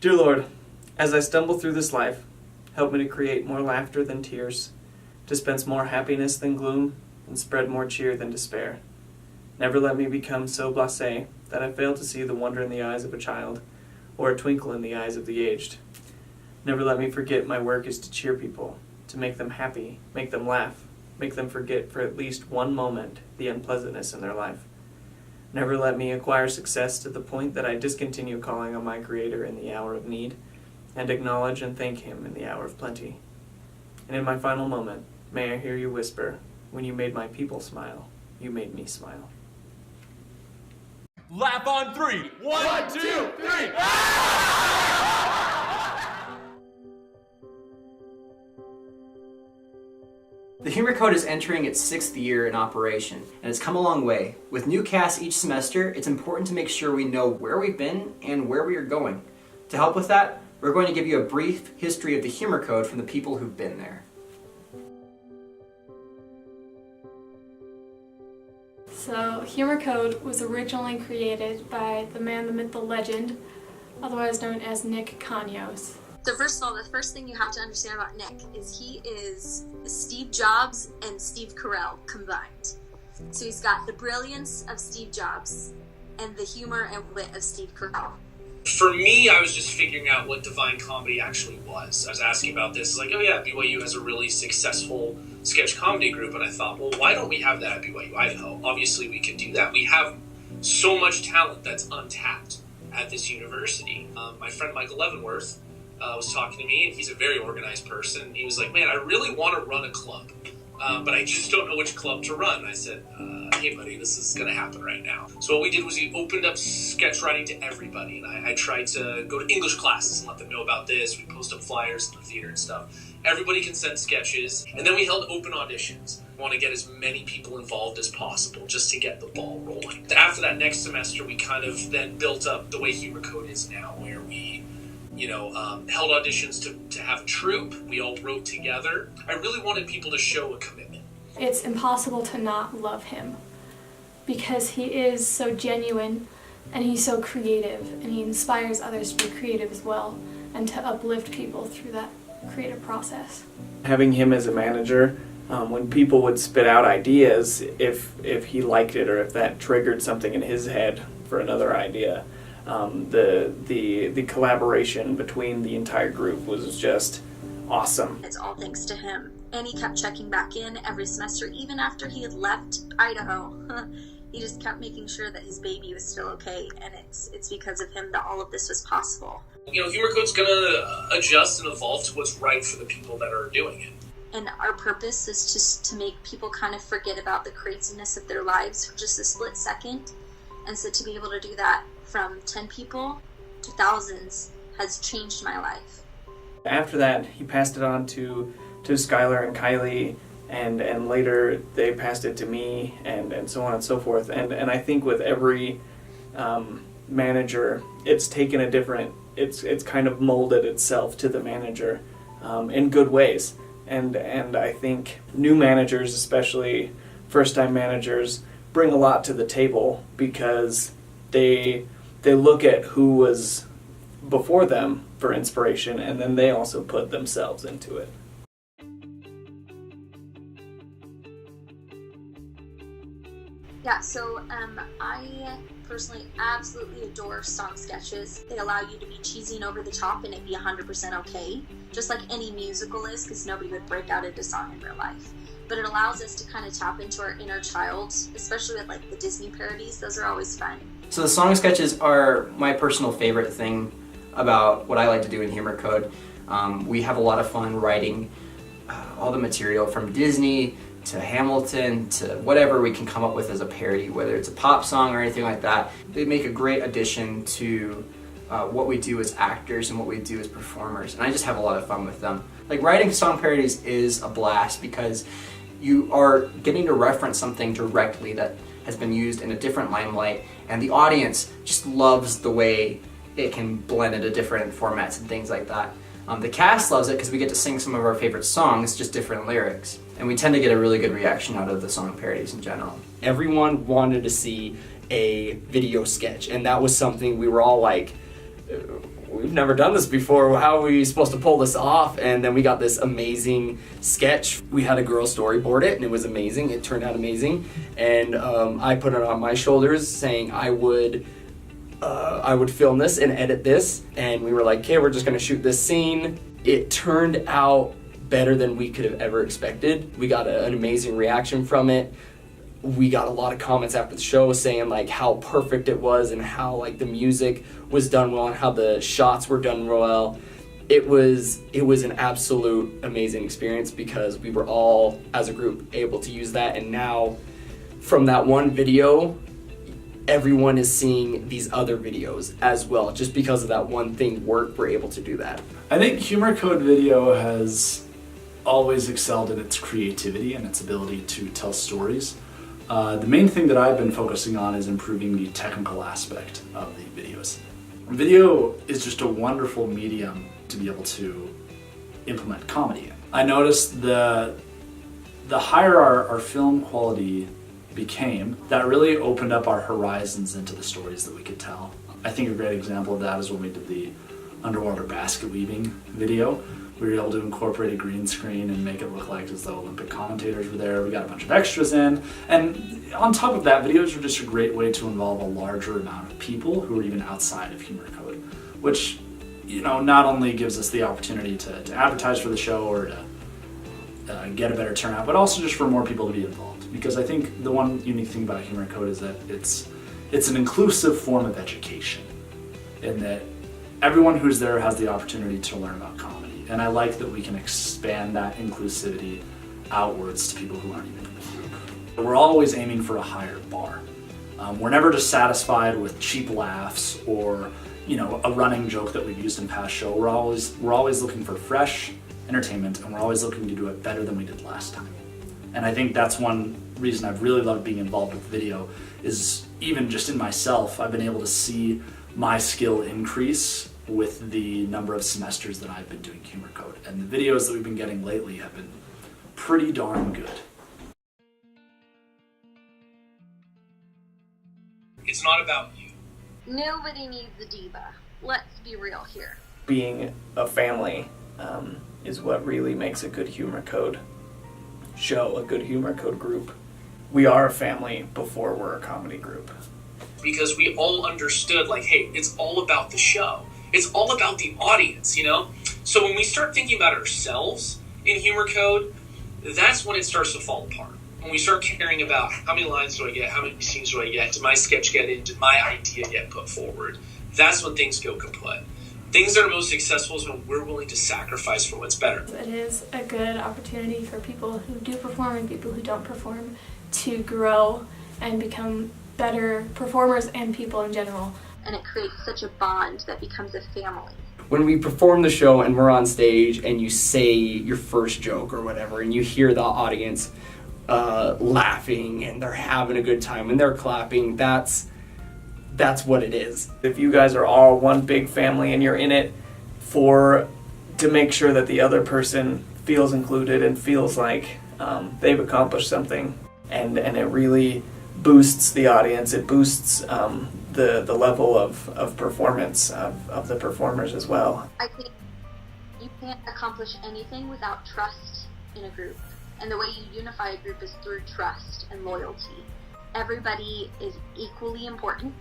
Dear Lord, as I stumble through this life, help me to create more laughter than tears, dispense more happiness than gloom, and spread more cheer than despair. Never let me become so blasé that I fail to see the wonder in the eyes of a child, or a twinkle in the eyes of the aged. Never let me forget my work is to cheer people, to make them happy, make them laugh, make them forget for at least one moment the unpleasantness in their life. Never let me acquire success to the point that I discontinue calling on my Creator in the hour of need, and acknowledge and thank Him in the hour of plenty. And in my final moment, may I hear you whisper, when you made my people smile, you made me smile. Laugh on three. One, two, three. The Humor Code is entering its 6th year in operation, and it's come a long way. With new casts each semester, it's important to make sure we know where we've been and where we are going. To help with that, we're going to give you a brief history of the Humor Code from the people who've been there. So, Humor Code was originally created by the man, the myth, the legend, otherwise known as Nick Kanyos. So first of all, the first thing you have to understand about Nick is he is Steve Jobs and Steve Carell combined. So he's got the brilliance of Steve Jobs and the humor and wit of Steve Carell. For me, I was just figuring out what Divine Comedy actually was. I was asking about this, like, oh yeah, BYU has a really successful sketch comedy group, and I thought, well, why don't we have that at BYU-Idaho? Obviously, we can do that. We have so much talent that's untapped at this university. My friend Michael Leavenworth was talking to me, and he's a very organized person, and he was like, man, I really want to run a club, but I just don't know which club to run. And I said, hey buddy, this is going to happen right now. So what we did was we opened up sketch writing to everybody, and I tried to go to English classes and let them know about this. We post up flyers in the theater and stuff. Everybody can send sketches, and then we held open auditions. We want to get as many people involved as possible just to get the ball rolling. After that next semester, we kind of then built up the way Humor Code is now, where we held auditions to have a troupe. We all wrote together. I really wanted people to show a commitment. It's impossible to not love him because he is so genuine and he's so creative and he inspires others to be creative as well and to uplift people through that creative process. Having him as a manager, when people would spit out ideas, if he liked it or if that triggered something in his head for another idea, the collaboration between the entire group was just awesome. It's all thanks to him. And he kept checking back in every semester, even after he had left Idaho. He just kept making sure that his baby was still okay, and it's because of him that all of this was possible. Humor Code's going to adjust and evolve to what's right for the people that are doing it. And our purpose is just to make people kind of forget about the craziness of their lives for just a split second. And so to be able to do that from 10 people to thousands has changed my life. After that, he passed it on to Skylar and Kylie, and later they passed it to me, and so on and so forth. And I think with every manager, it's taken a different, it's kind of molded itself to the manager in good ways. And I think new managers, especially first-time managers, bring a lot to the table because they look at who was before them for inspiration, and then they also put themselves into it. Yeah, so I personally absolutely adore song sketches. They allow you to be cheesy and over the top and it be 100% okay, just like any musical is, because nobody would break out into song in real life. But it allows us to kind of tap into our inner child, especially with like the Disney parodies. Those are always fun. So the song sketches are my personal favorite thing about what I like to do in Humor Code. We have a lot of fun writing all the material from Disney to Hamilton to whatever we can come up with as a parody, whether it's a pop song or anything like that. They make a great addition to what we do as actors and what we do as performers, and I just have a lot of fun with them. Like, writing song parodies is a blast because you are getting to reference something directly that has been used in a different limelight, and the audience just loves the way it can blend into different formats and things like that. The cast loves it because we get to sing some of our favorite songs, just different lyrics. And we tend to get a really good reaction out of the song parodies in general. Everyone wanted to see a video sketch, and that was something we were all like, we we've never done this before. How are we supposed to pull this off? And then we got this amazing sketch. We had a girl storyboard it, and it was amazing. It turned out amazing. And I put it on my shoulders, saying I would film this and edit this. And we were like, okay, we're just gonna shoot this scene. It turned out better than we could have ever expected. We got an amazing reaction from it. We got a lot of comments after the show saying like how perfect it was and how like the music was done well and how the shots were done well. It was an absolute amazing experience because we were all as a group able to use that, and now from that one video everyone is seeing these other videos as well. Just because of that one thing worked, we're able to do that. I think Humor Code Video has always excelled in its creativity and its ability to tell stories. The main thing that I've been focusing on is improving the technical aspect of the videos. Video is just a wonderful medium to be able to implement comedy in. I noticed the higher our film quality became, that really opened up our horizons into the stories that we could tell. I think a great example of that is when we did the underwater basket weaving video. We were able to incorporate a green screen and make it look like as though Olympic commentators were there. We got a bunch of extras in. And on top of that, videos are just a great way to involve a larger amount of people who are even outside of Humor Code, which, you know, not only gives us the opportunity to advertise for the show or to get a better turnout, but also just for more people to be involved. Because I think the one unique thing about Humor Code is that it's an inclusive form of education, in that everyone who's there has the opportunity to learn about comedy. And I like that we can expand that inclusivity outwards to people who aren't even in the group. We're always aiming for a higher bar. We're never just satisfied with cheap laughs or, you know, a running joke that we've used in past show. We're always looking for fresh entertainment, and we're always looking to do it better than we did last time. And I think that's one reason I've really loved being involved with video, is even just in myself, I've been able to see my skill increase with the number of semesters that I've been doing Humor Code. And the videos that we've been getting lately have been pretty darn good. It's not about you. Nobody needs a diva. Let's be real here. Being a family is what really makes a good Humor Code show, a good Humor Code group. We are a family before we're a comedy group. Because we all understood, like, hey, it's all about the show. It's all about the audience, you know? So when we start thinking about ourselves in Humor Code, that's when it starts to fall apart. When we start caring about how many lines do I get, how many scenes do I get, did my sketch get in, did my idea get put forward, that's when things go kaput. Things that are most successful is when we're willing to sacrifice for what's better. It is a good opportunity for people who do perform and people who don't perform to grow and become better performers and people in general. And it creates such a bond that becomes a family. When we perform the show and we're on stage and you say your first joke or whatever, and you hear the audience laughing and they're having a good time and they're clapping, that's what it is. If you guys are all one big family and you're in it to make sure that the other person feels included and feels like they've accomplished something, and it really boosts the audience, it boosts the level of performance of the performers as well. I think you can't accomplish anything without trust in a group. And the way you unify a group is through trust and loyalty. Everybody is equally important,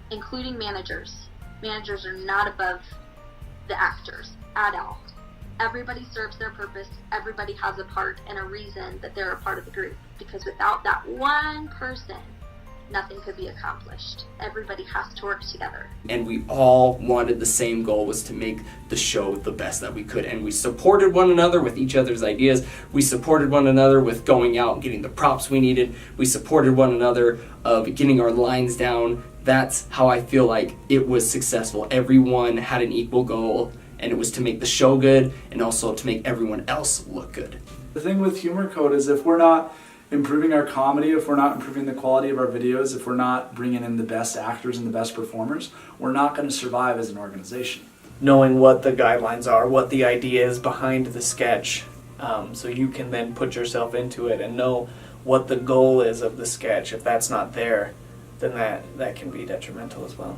including managers. Managers are not above the actors at all. Everybody serves their purpose, everybody has a part and a reason that they're a part of the group. Because without that one person, nothing could be accomplished. Everybody has to work together. And we all wanted the same goal, was to make the show the best that we could. And we supported one another with each other's ideas. We supported one another with going out and getting the props we needed. We supported one another of getting our lines down. That's how I feel like it was successful. Everyone had an equal goal, and it was to make the show good and also to make everyone else look good. The thing with Humor Code is if we're not improving our comedy, if we're not improving the quality of our videos, if we're not bringing in the best actors and the best performers, we're not going to survive as an organization. Knowing what the guidelines are, what the idea is behind the sketch, so you can then put yourself into it and know what the goal is of the sketch. If that's not there, then that can be detrimental as well.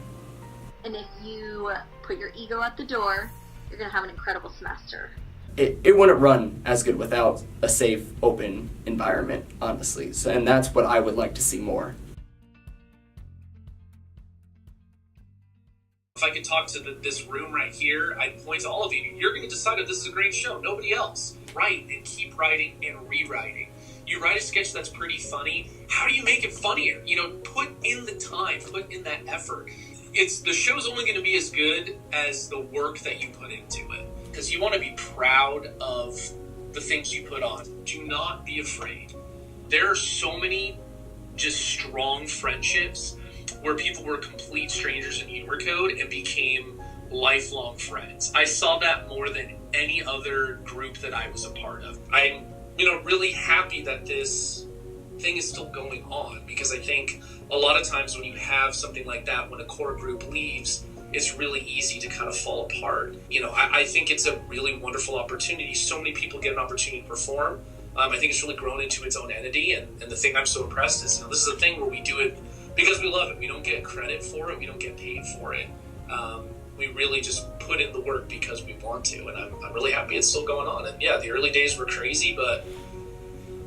And if you Put your ego at the door. You're going to have an incredible semester. It wouldn't run as good without a safe, open environment, honestly. So, and that's what I would like to see more. If I could talk to this room right here, I'd point to all of you. You're going to decide if this is a great show. Nobody else. Write and keep writing and rewriting. You write a sketch that's pretty funny. How do you make it funnier? You know, put in the time, put in that effort. The show's only going to be as good as the work that you put into it. Because you want to be proud of the things you put on. Do not be afraid. There are so many just strong friendships where people were complete strangers in humor code and became lifelong friends. I saw that more than any other group that I was a part of. I'm, really happy that this thing is still going on, because I think a lot of times when you have something like that, when a core group leaves, it's really easy to kind of fall apart. I think it's a really wonderful opportunity. So many people get an opportunity to perform. I think it's really grown into its own entity, and the thing I'm so impressed is, this is a thing where we do it because we love it. We don't get credit for it. We don't get paid for it. We really just put in the work because we want to, and I'm really happy it's still going on. And yeah, the early days were crazy, but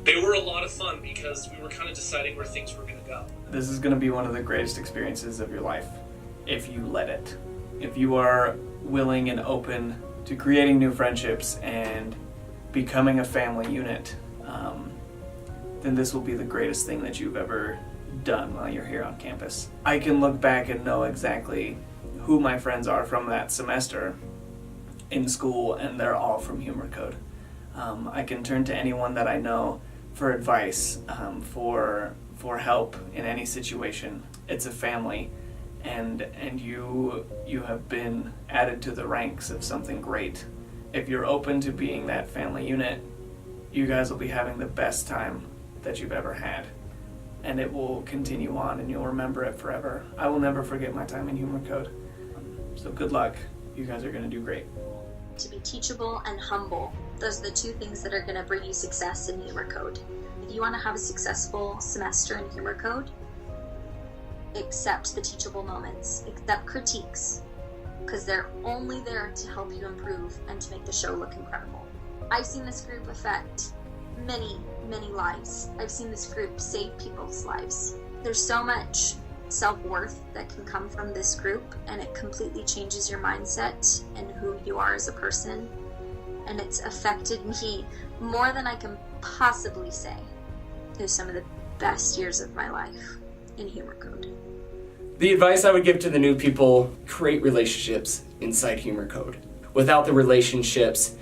they were a lot of fun because we were kind of deciding where things were going to go. This is going to be one of the greatest experiences of your life, if you let it. If you are willing and open to creating new friendships and becoming a family unit, then this will be the greatest thing that you've ever done while you're here on campus. I can look back and know exactly who my friends are from that semester in school, and they're all from Humor Code. I can turn to anyone that I know for advice, for help in any situation. It's a family, and you have been added to the ranks of something great. If you're open to being that family unit, you guys will be having the best time that you've ever had. And it will continue on, and you'll remember it forever. I will never forget my time in Humor Code. So good luck. You guys are going to do great. To be teachable and humble. Those are the two things that are going to bring you success in Humor Code. If you want to have a successful semester in Humor Code, accept the teachable moments, accept critiques, because they're only there to help you improve and to make the show look incredible. I've seen this group affect many lives. I've seen this group save people's lives. There's so much self-worth that can come from this group, and it completely changes your mindset and who you are as a person, and it's affected me more than I can possibly say. It was some of the best years of my life in Humor Code. The advice I would give to the new people: create relationships inside Humor Code. Without the relationships,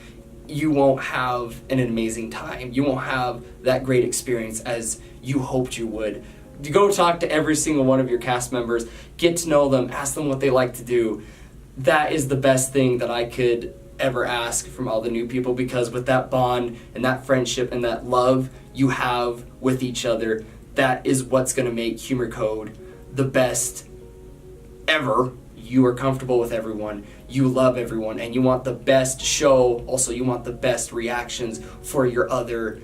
you won't have an amazing time. You won't have that great experience as you hoped you would. You go talk to every single one of your cast members, get to know them, ask them what they like to do. That is the best thing that I could ever ask from all the new people, because with that bond and that friendship and that love you have with each other, that is what's going to make Humor Code the best ever. You are comfortable with everyone, you love everyone, and you want the best show. Also, you want the best reactions for your other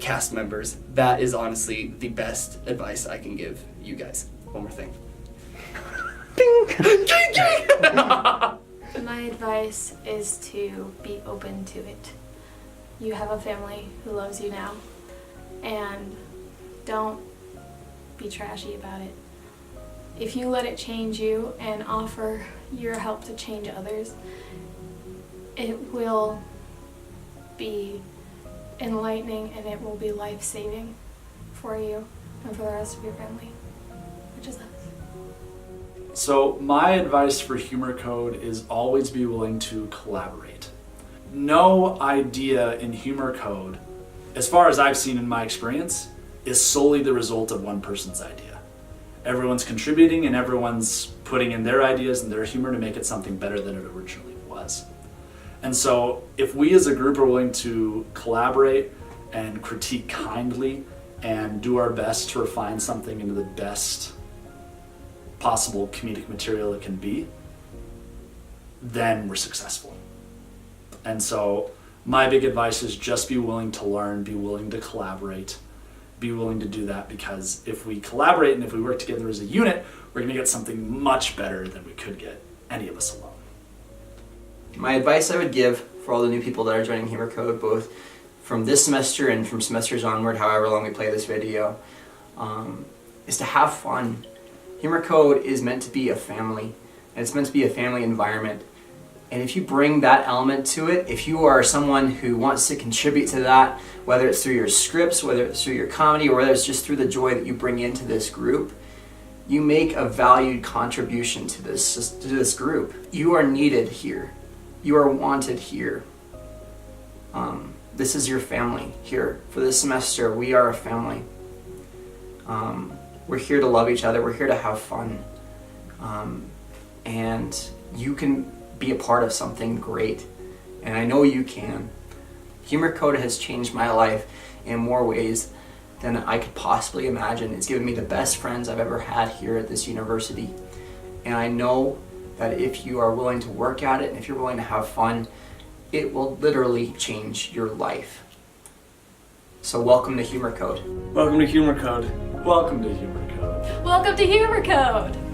cast members. That is honestly the best advice I can give you guys. One more thing. Ding! My advice is to be open to it. You have a family who loves you now, and don't be trashy about it. If you let it change you and offer your help to change others, it will be enlightening, and it will be life-saving for you and for the rest of your family, which is us. So my advice for Humor Code is always be willing to collaborate. No idea in Humor Code, as far as I've seen in my experience, is solely the result of one person's idea. Everyone's contributing and everyone's putting in their ideas and their humor to make it something better than it originally was. And so if we as a group are willing to collaborate and critique kindly and do our best to refine something into the best possible comedic material it can be, then we're successful. And so my big advice is just be willing to learn, be willing to collaborate, be willing to do that, because if we collaborate and if we work together as a unit, we're going to get something much better than we could get any of us alone. My advice I would give for all the new people that are joining Humor Code, both from this semester and from semesters onward, however long we play this video, is to have fun. Humor Code is meant to be a family, and it's meant to be a family environment. And if you bring that element to it, if you are someone who wants to contribute to that, whether it's through your scripts, whether it's through your comedy, or whether it's just through the joy that you bring into this group, you make a valued contribution to this group. You are needed here. You are wanted here. This is your family here. For this semester, we are a family. We're here to love each other. We're here to have fun. And you can be a part of something great. And I know you can. Humor Code has changed my life in more ways than I could possibly imagine. It's given me the best friends I've ever had here at this university. And I know that if you are willing to work at it, and if you're willing to have fun, it will literally change your life. So welcome to Humor Code. Welcome to Humor Code. Welcome to Humor Code. Welcome to Humor Code!